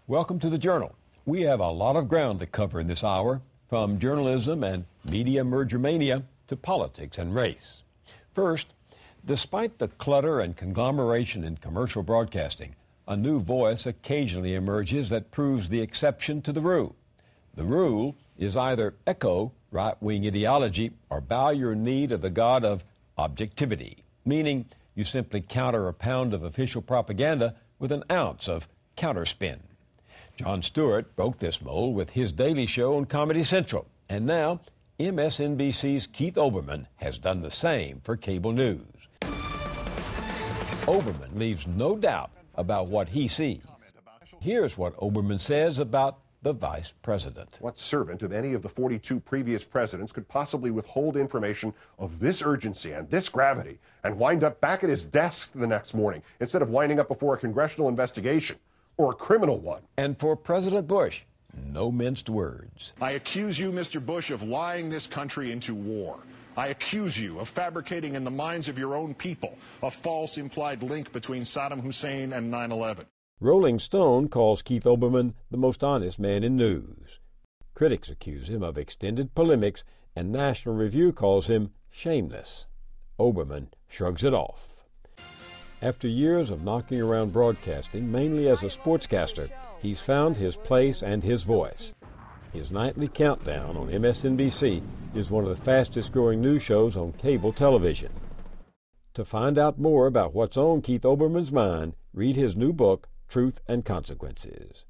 Welcome to the Journal. We have a lot of ground to cover in this hour, from journalism and media merger mania to politics and race. First, despite the clutter and conglomeration in commercial broadcasting, a new voice occasionally emerges that proves the exception to the rule. The rule is either echo right-wing ideology or bow your knee to the god of objectivity, meaning you simply counter a pound of official propaganda with an ounce of counterspin. Jon Stewart broke this mold with his daily show on Comedy Central, and now MSNBC's Keith Olbermann has done the same for cable news. Olbermann leaves no doubt about what he sees. Here's what Olbermann says about the vice president. What servant of any of the 42 previous presidents could possibly withhold information of this urgency and this gravity and wind up back at his desk the next morning instead of winding up before a congressional investigation or a criminal one? And for President Bush, no minced words. I accuse you, Mr. Bush, of lying this country into war. I accuse you of fabricating in the minds of your own people a false implied link between Saddam Hussein and 9/11. Rolling Stone calls Keith Olbermann the most honest man in news. Critics accuse him of extended polemics, and National Review calls him shameless. Olbermann shrugs it off. After years of knocking around broadcasting, mainly as a sportscaster, he's found his place and his voice. His nightly countdown on MSNBC is one of the fastest-growing news shows on cable television. To find out more about what's on Keith Olbermann's mind, read his new book, Truth and Consequences.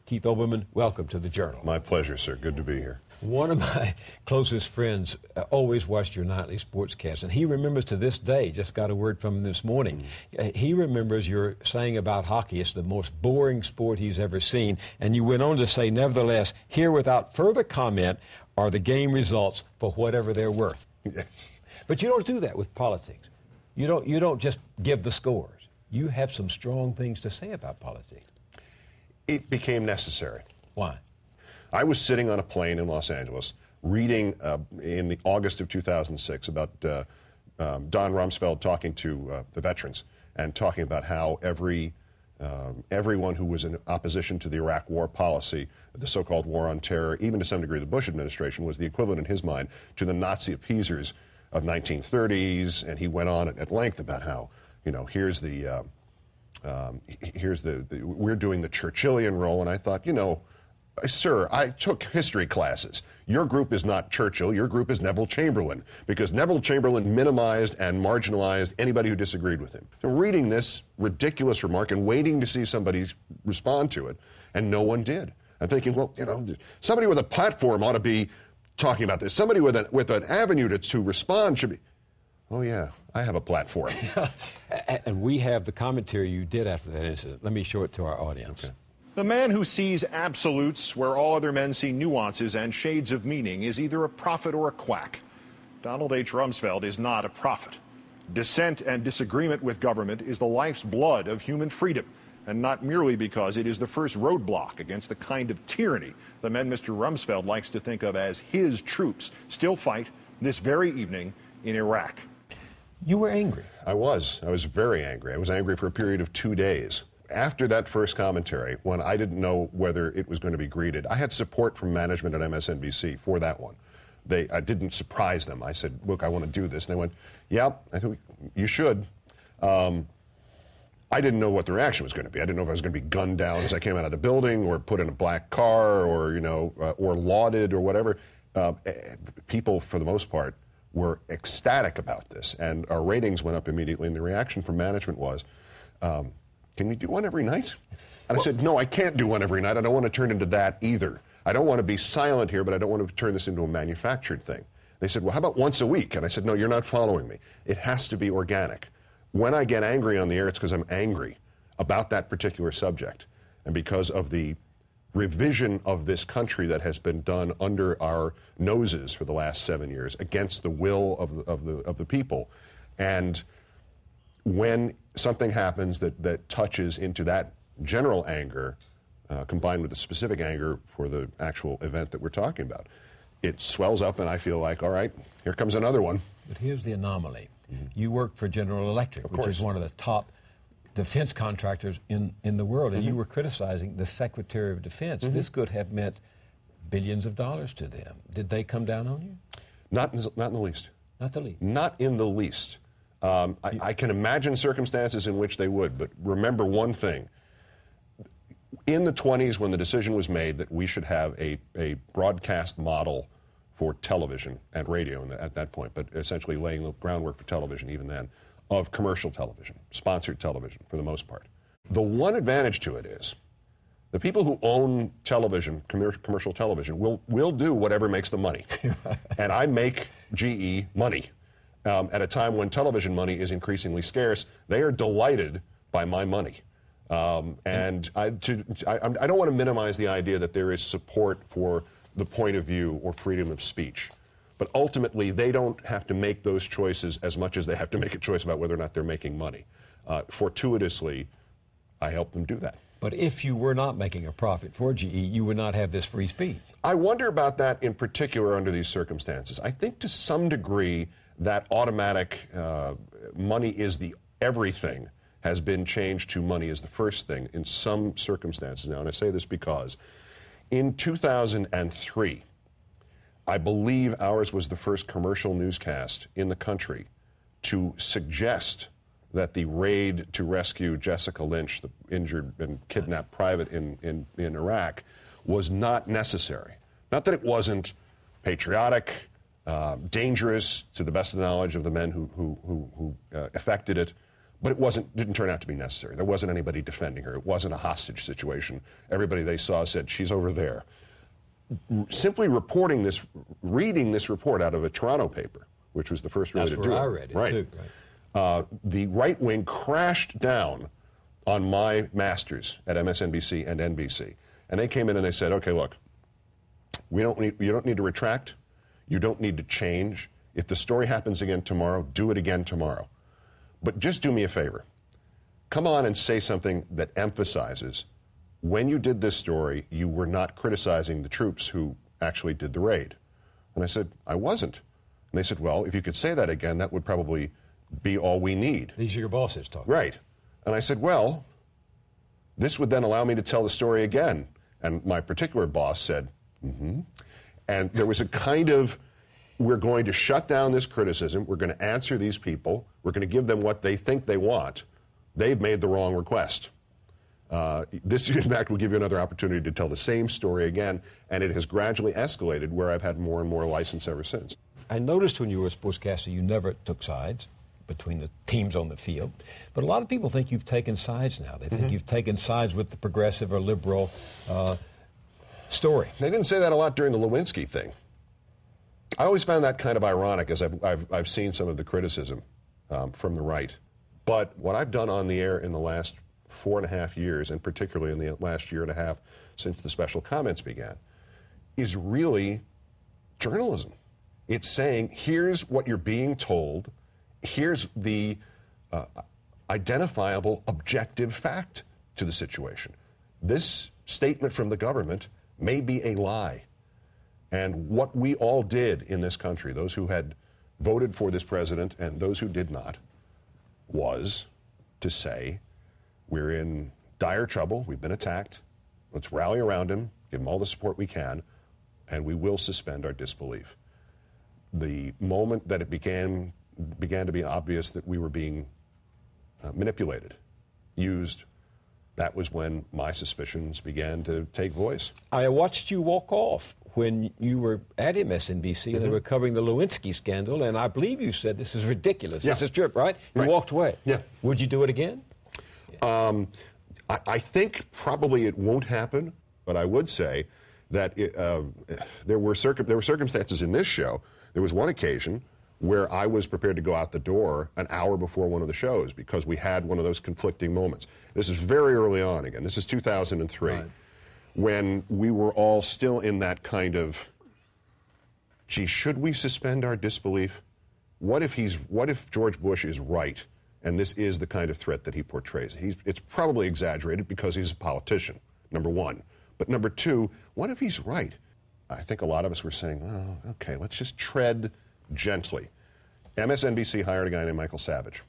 Keith Olbermann, welcome to the Journal. My pleasure, sir. Good to be here. One of my closest friends always watched your nightly sportscast, and he remembers to this day, just got a word from him this morning, he remembers your saying about hockey, it's the most boring sport he's ever seen, and you went on to say, nevertheless, here without further comment are the game results for whatever they're worth. Yes. But you don't do that with politics. You don't just give the scores. You have some strong things to say about politics. It became necessary. Why? I was sitting on a plane in Los Angeles reading in the August of 2006 about Don Rumsfeld talking to the veterans and talking about how everyone who was in opposition to the Iraq war policy, the so-called war on terror, even to some degree the Bush administration, was the equivalent in his mind to the Nazi appeasers of 1930s, and he went on at length about how, here's the we're doing the Churchillian role, and I thought, sir, I took history classes. Your group is not Churchill, your group is Neville Chamberlain, because Neville Chamberlain minimized and marginalized anybody who disagreed with him. So reading this ridiculous remark and waiting to see somebody respond to it, and no one did. I'm thinking, well, somebody with a platform ought to be talking about this. Somebody with an avenue to respond should be. Oh, yeah, I have a platform. And we have the commentary you did after that incident. Let me show it to our audience. Okay. The man who sees absolutes where all other men see nuances and shades of meaning is either a prophet or a quack. Donald H. Rumsfeld is not a prophet. Dissent and disagreement with government is the life's blood of human freedom, and not merely because it is the first roadblock against the kind of tyranny the men Mr. Rumsfeld likes to think of as his troops still fight this very evening in Iraq. You were angry. I was very angry. I was angry for a period of 2 days. After that first commentary, when I didn't know whether it was going to be greeted, I had support from management at MSNBC for that one. I didn't surprise them. I said, look, I want to do this. And they went, yeah, I think you should. I didn't know what the reaction was going to be. I didn't know if I was going to be gunned down as I came out of the building or put in a black car or lauded or whatever. People, for the most part, were ecstatic about this. And our ratings went up immediately. And the reaction from management was, can you do one every night? And I said, no, I can't do one every night. I don't want to turn into that either. I don't want to be silent here, but I don't want to turn this into a manufactured thing. They said, well, how about once a week? And I said, no, you're not following me. It has to be organic. When I get angry on the air, it's because I'm angry about that particular subject. And because of the revision of this country that has been done under our noses for the last 7 years against the will of the people. And when something happens that touches into that general anger, combined with the specific anger for the actual event that we're talking about, it swells up and I feel like, all right, here comes another one. But here's the anomaly. You work for General Electric, which is one of the top defense contractors in the world, and you were criticizing the Secretary of Defense. This could have meant billions of dollars to them. Did they come down on you? Not in the least. Not the least. Not in the least. I can imagine circumstances in which they would, but remember one thing. In the 1920s, when the decision was made that we should have a broadcast model for television and radio at that point, but essentially laying the groundwork for television even then, of commercial television, sponsored television for the most part. The one advantage to it is the people who own television, commercial television, will do whatever makes them money. And I make GE money. At a time when television money is increasingly scarce, they are delighted by my money. And I don't want to minimize the idea that there is support for the point of view or freedom of speech. But ultimately, they don't have to make those choices as much as they have to make a choice about whether or not they're making money. Fortuitously, I help them do that. But if you were not making a profit for GE, you would not have this free speech. I wonder about that in particular under these circumstances. I think to some degree that automatic money is the everything has been changed to money is the first thing in some circumstances now. And I say this because in 2003, I believe ours was the first commercial newscast in the country to suggest that the raid to rescue Jessica Lynch, the injured and kidnapped private in Iraq, was not necessary. Not that it wasn't patriotic, dangerous to the best of the knowledge of the men who effected it, but it didn't turn out to be necessary. There wasn't anybody defending her. It wasn't a hostage situation. Everybody they saw said, she's over there. Simply reporting this, reading this report out of a Toronto paper, which was the first really to do it. That's where I read it, right. too. Right. The right wing crashed down on my masters at MSNBC and NBC. And they came in and they said, okay, look, you don't need to retract. You don't need to change. If the story happens again tomorrow, do it again tomorrow. But just do me a favor. Come on and say something that emphasizes when you did this story, you were not criticizing the troops who actually did the raid. And I said, I wasn't. And they said, well, if you could say that again, that would probably be all we need. These are your bosses talking. Right. And I said, well, this would then allow me to tell the story again. And my particular boss said, mm-hmm. And there was a kind of, we're going to shut down this criticism. We're going to answer these people. We're going to give them what they think they want. They've made the wrong request. This, in fact, will give you another opportunity to tell the same story again, and it has gradually escalated where I've had more and more license ever since. I noticed when you were a sportscaster, you never took sides between the teams on the field, but a lot of people think you've taken sides now. They think you've taken sides with the progressive or liberal story. They didn't say that a lot during the Lewinsky thing. I always found that kind of ironic as I've seen some of the criticism from the right. But what I've done on the air in the last 4.5 years, and particularly in the last year and a half since the special comments began, is really journalism. It's saying, here's what you're being told, here's the identifiable objective fact to the situation. This statement from the government may be a lie. And what we all did in this country, those who had voted for this president and those who did not, was to say, we're in dire trouble, we've been attacked, let's rally around him, give him all the support we can, and we will suspend our disbelief. The moment that it began to be obvious that we were being manipulated, used, that was when my suspicions began to take voice. I watched you walk off when you were at MSNBC and they were covering the Lewinsky scandal, and I believe you said, this is ridiculous, this is trip, right? You walked away. Yeah. Would you do it again? I think probably it won't happen, but I would say that there were circumstances in this show. There was one occasion where I was prepared to go out the door an hour before one of the shows because we had one of those conflicting moments. This is very early on again. This is 2003, right, when we were all still in that kind of, gee, should we suspend our disbelief? What if George Bush is right and this is the kind of threat that he portrays? It's probably exaggerated because he's a politician, number one. But number two, what if he's right? I think a lot of us were saying, oh, okay, let's just tread gently. MSNBC hired a guy named Michael Savage.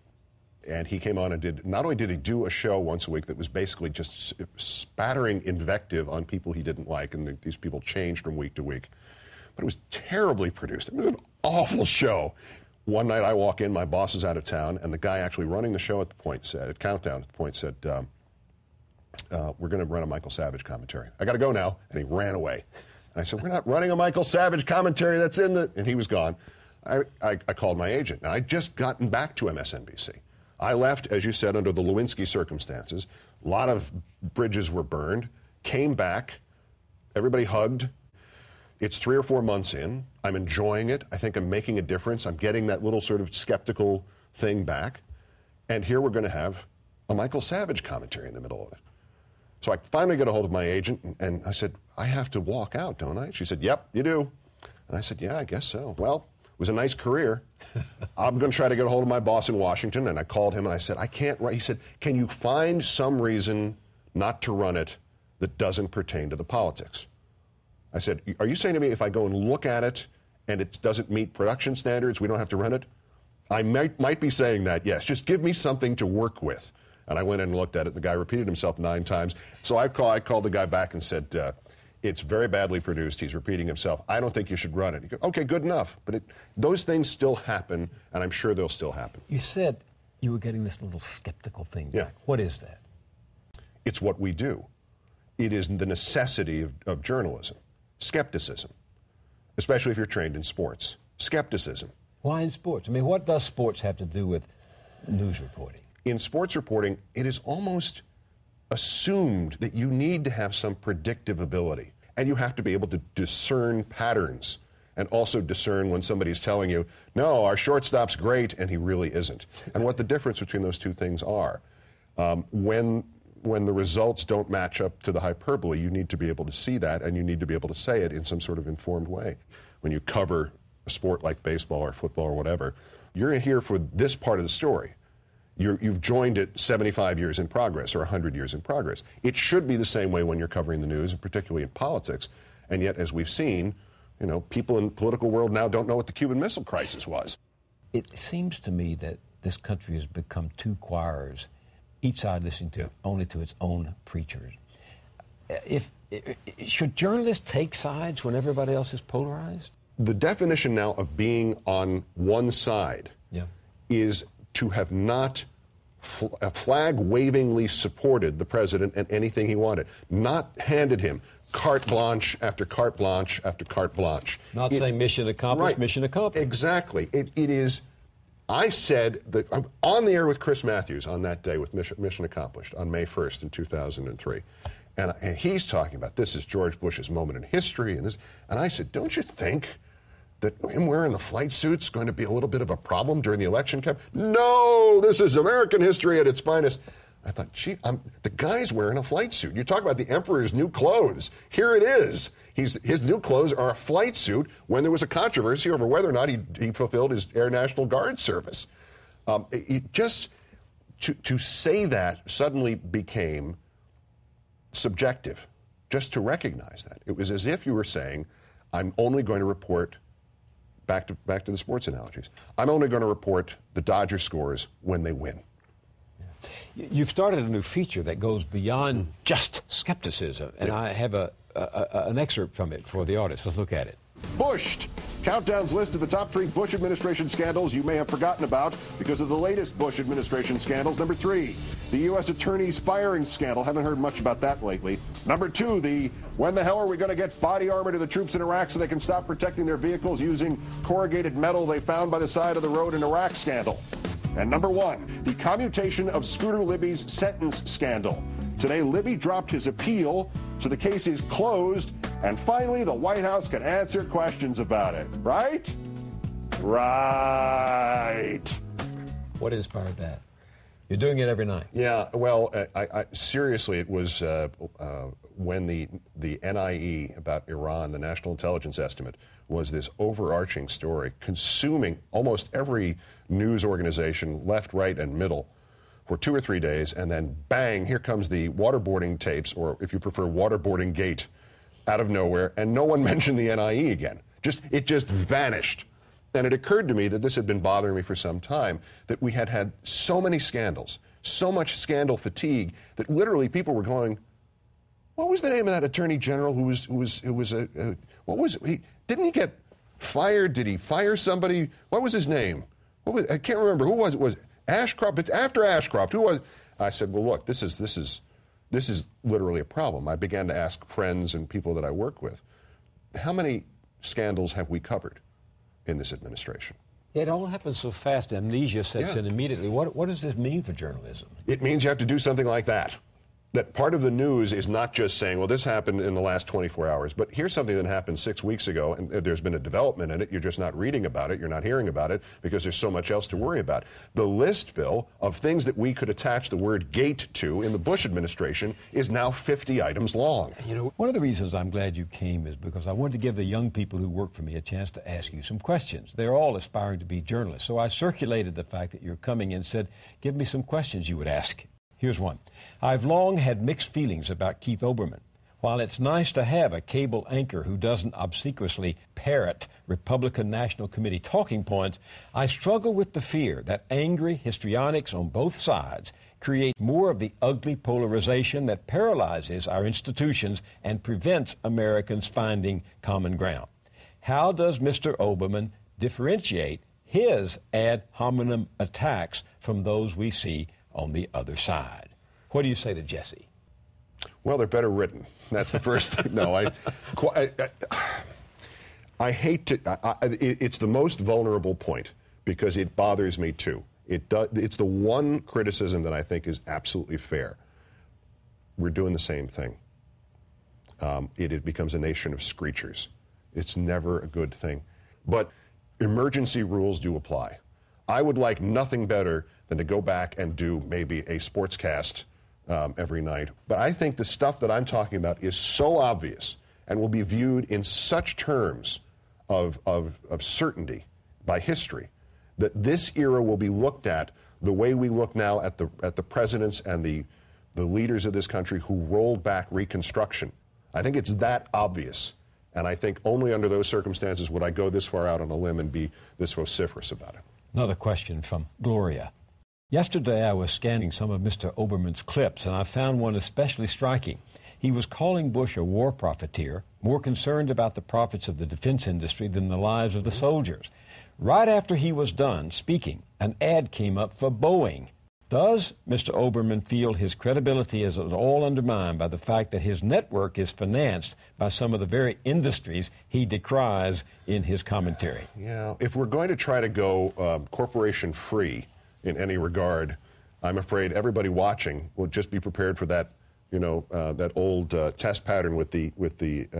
And he came on and not only did he do a show once a week that was basically just spattering invective on people he didn't like, and these people changed from week to week, but it was terribly produced. It was an awful show. One night I walk in, my boss is out of town, and the guy actually running the show at Countdown at the point said, we're going to run a Michael Savage commentary. I got to go now. And he ran away. And I said, we're not running a Michael Savage commentary. That's in the... And he was gone. I called my agent. Now, I'd just gotten back to MSNBC. I left, as you said, under the Lewinsky circumstances. A lot of bridges were burned. Came back. Everybody hugged. It's 3 or 4 months in. I'm enjoying it. I think I'm making a difference. I'm getting that little sort of skeptical thing back. And here we're going to have a Michael Savage commentary in the middle of it. So I finally get a hold of my agent, and I said, I have to walk out, don't I? She said, yep, you do. And I said, yeah, I guess so. Well, it was a nice career. I'm going to try to get a hold of my boss in Washington, and I called him, and I said, I can't write. He said, can you find some reason not to run it that doesn't pertain to the politics? I said, are you saying to me if I go and look at it and it doesn't meet production standards, we don't have to run it? I might be saying that, yes. Just give me something to work with. And I went in and looked at it. The guy repeated himself 9 times. So I called the guy back and said, it's very badly produced. He's repeating himself. I don't think you should run it. He goes, okay, good enough. But those things still happen, and I'm sure they'll still happen. You said you were getting this little skeptical thing back. Yeah. What is that? It's what we do. It is the necessity of journalism. Skepticism, especially if you're trained in sports. Skepticism. Why in sports? I mean, what does sports have to do with news reporting? In sports reporting, it is almost assumed that you need to have some predictive ability, and you have to be able to discern patterns and also discern when somebody's telling you, no, our shortstop's great, and he really isn't. And what the difference between those two things are. When the results don't match up to the hyperbole, you need to be able to see that, and you need to be able to say it in some sort of informed way. When you cover a sport like baseball or football or whatever, you're here for this part of the story. You've joined it 75 years in progress or 100 years in progress. It should be the same way when you're covering the news, and particularly in politics. And yet, as we've seen, people in the political world now don't know what the Cuban Missile Crisis was. It seems to me that this country has become two choirs, each side listening to only to its own preachers. Should journalists take sides when everybody else is polarized? The definition now of being on one side is to have not flag-wavingly supported the president and anything he wanted, not handed him carte blanche after carte blanche after carte blanche. Not saying mission accomplished, right, mission accomplished. Exactly. It is. I said that I'm on the air with Chris Matthews on that day with Mission Accomplished on May 1st in 2003. And he's talking about this is George Bush's moment in history. And I said, don't you think that him wearing the flight suit's going to be a little bit of a problem during the election campaign? No, this is American history at its finest. I thought, gee, the guy's wearing a flight suit. You talk about the emperor's new clothes. Here it is. His new clothes are a flight suit when there was a controversy over whether or not he fulfilled his Air National Guard service. To say that suddenly became subjective, just to recognize that. It was as if you were saying, I'm only going to report, back to the sports analogies, I'm only going to report the Dodger scores when they win. You've started a new feature that goes beyond just skepticism, and I have an excerpt from it for the audience. Let's look at it. Bushed. Countdown's list of the top 3 Bush administration scandals you may have forgotten about because of the latest Bush administration scandals. Number 3, the U.S. Attorney's firing scandal. Haven't heard much about that lately. Number 2, the when the hell are we going to get body armor to the troops in Iraq so they can stop protecting their vehicles using corrugated metal they found by the side of the road in Iraq scandal. And number 1, the commutation of Scooter Libby's sentence scandal. Today, Libby dropped his appeal, so the case is closed, and finally the White House can answer questions about it. Right? Right. What inspired that? You're doing it every night. Yeah, well, seriously, it was when the NIE about Iran, the National Intelligence Estimate, was this overarching story consuming almost every news organization, left, right, and middle, for 2 or 3 days, and then bang, here comes the waterboarding tapes, or if you prefer, waterboarding gate, out of nowhere, and no one mentioned the NIE again. It just vanished. And it occurred to me that this had been bothering me for some time, that we had had so many scandals, so much scandal fatigue, that literally people were going, what was the name of that attorney general didn't he get fired? Did he fire somebody? What was his name? I can't remember. Who was it? Was Ashcroft? But after Ashcroft, who was? I said, well, look, this is literally a problem. I began to ask friends and people that I work with, how many scandals have we covered in this administration? It all happens so fast, amnesia sets in immediately. What does this mean for journalism? It means you have to do something like that. That part of the news is not just saying, well, this happened in the last 24 hours, but here's something that happened 6 weeks ago, and there's been a development in it. You're just not reading about it. You're not hearing about it because there's so much else to worry about. The list, Bill, of things that we could attach the word gate to in the Bush administration is now 50 items long. You know, one of the reasons I'm glad you came is because I wanted to give the young people who work for me a chance to ask you some questions. They're all aspiring to be journalists. So I circulated the fact that you're coming and said, give me some questions you would ask. Here's one. I've long had mixed feelings about Keith Olbermann. While it's nice to have a cable anchor who doesn't obsequiously parrot Republican National Committee talking points, I struggle with the fear that angry histrionics on both sides create more of the ugly polarization that paralyzes our institutions and prevents Americans finding common ground. How does Mr. Olbermann differentiate his ad hominem attacks from those we see on the other side? What do you say to Jesse? Well, they're better written. That's the first thing. No, I hate to. It's the most vulnerable point because it bothers me too. It's the one criticism that I think is absolutely fair. We're doing the same thing. It becomes a nation of screechers. It's never a good thing. But emergency rules do apply. I would like nothing better than to go back and do maybe a sportscast every night. But I think the stuff that I'm talking about is so obvious and will be viewed in such terms of certainty by history that this era will be looked at the way we look now at the presidents and the leaders of this country who rolled back Reconstruction. I think it's that obvious. And I think only under those circumstances would I go this far out on a limb and be this vociferous about it. Another question from Gloria. Yesterday I was scanning some of Mr. Olbermann's clips, and I found one especially striking. He was calling Bush a war profiteer, more concerned about the profits of the defense industry than the lives of the soldiers. Right after he was done speaking, an ad came up for Boeing. Does Mr. Olbermann feel his credibility is at all undermined by the fact that his network is financed by some of the very industries he decries in his commentary? Yeah, if we're going to try to go corporation-free in any regard, I'm afraid everybody watching will just be prepared for that, that old test pattern with the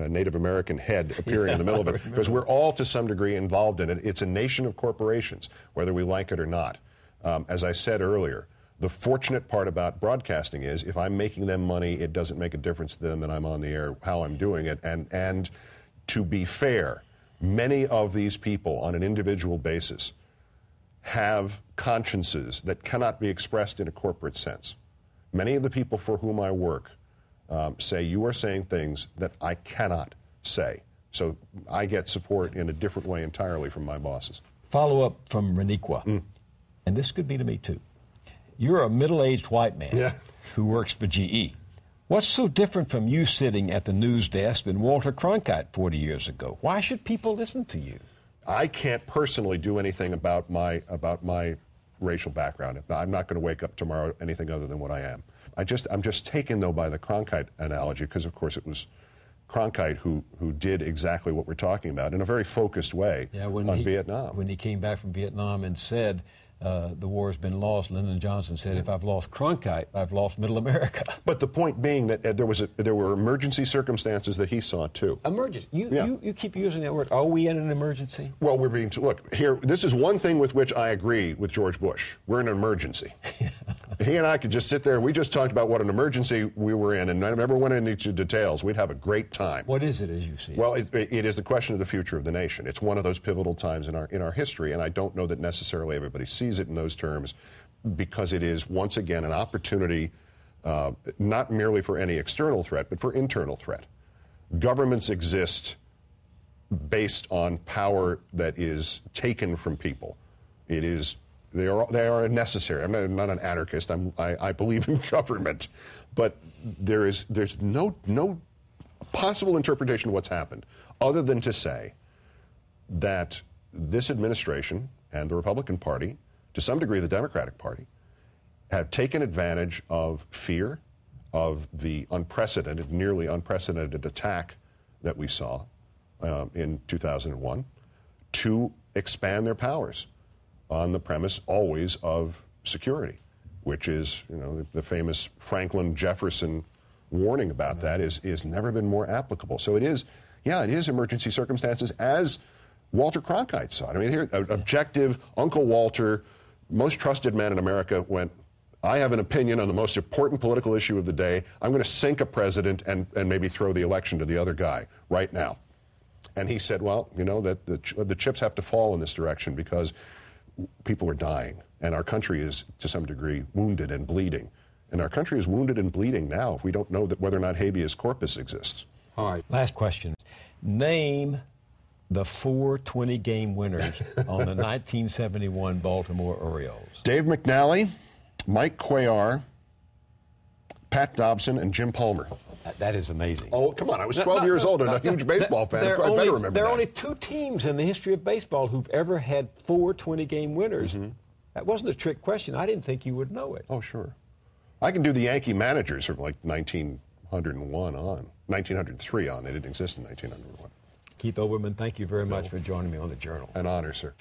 Native American head appearing in the middle of it, because we're all to some degree involved in it. It's a nation of corporations, whether we like it or not. As I said earlier, the fortunate part about broadcasting is if I'm making them money, it doesn't make a difference to them that I'm on the air, how I'm doing it. And to be fair, many of these people on an individual basis have consciences that cannot be expressed in a corporate sense. Many of the people for whom I work say, you are saying things that I cannot say. So I get support in a different way entirely from my bosses. Follow up from Reniqua. And this could be to me too. You're a middle-aged white man who works for GE. What's so different from you sitting at the news desk than Walter Cronkite 40 years ago? Why should people listen to you? I can't personally do anything about my racial background. I'm not going to wake up tomorrow anything other than what I am. I'm just taken, though, by the Cronkite analogy, because, of course, it was Cronkite who did exactly what we're talking about in a very focused way on Vietnam. When he came back from Vietnam and said, the war has been lost, Lyndon Johnson said, if I've lost Cronkite, I've lost Middle America. But the point being that there were emergency circumstances that he saw, too. Emergency? You keep using that word. Are we in an emergency? Well, we're being... Look, here, this is one thing with which I agree with George Bush. We're in an emergency. He and I could just sit there. We just talked about what an emergency we were in, and I never went into details. We'd have a great time. What is it, as you see it? Well, it is the question of the future of the nation. It's one of those pivotal times in our history, and I don't know that necessarily everybody sees it in those terms, because it is, once again, an opportunity not merely for any external threat, but for internal threat. Governments exist based on power that is taken from people. It is, they are necessary. I'm not an anarchist. I believe in government, but there's no possible interpretation of what's happened other than to say that this administration and the Republican Party, to some degree the Democratic Party, have taken advantage of fear, of the unprecedented, nearly unprecedented attack that we saw in 2001 to expand their powers on the premise always of security, which is, you know, the famous Franklin Jefferson warning about that is never been more applicable. So it is emergency circumstances as Walter Cronkite saw it. I mean, here, objective, Uncle Walter, most trusted man in America, went, I have an opinion on the most important political issue of the day. I'm going to sink a president and maybe throw the election to the other guy right now. And he said, well, you know, that the chips have to fall in this direction because people are dying. And our country is, to some degree, wounded and bleeding. And our country is wounded and bleeding now if we don't know that whether or not habeas corpus exists. All right, last question. Name the 4 20-game winners on the 1971 Baltimore Orioles. Dave McNally, Mike Cuellar, Pat Dobson, and Jim Palmer. That is amazing. Oh, come on. I was 12 years old and a huge baseball fan. I better remember that. There are only 2 teams in the history of baseball who've ever had 4 20-game winners. Mm-hmm. That wasn't a trick question. I didn't think you would know it. Oh, sure. I can do the Yankee managers from like 1901 on. 1903 on. They didn't exist in 1901. Keith Olbermann, thank you very much for joining me on The Journal. An honor, sir.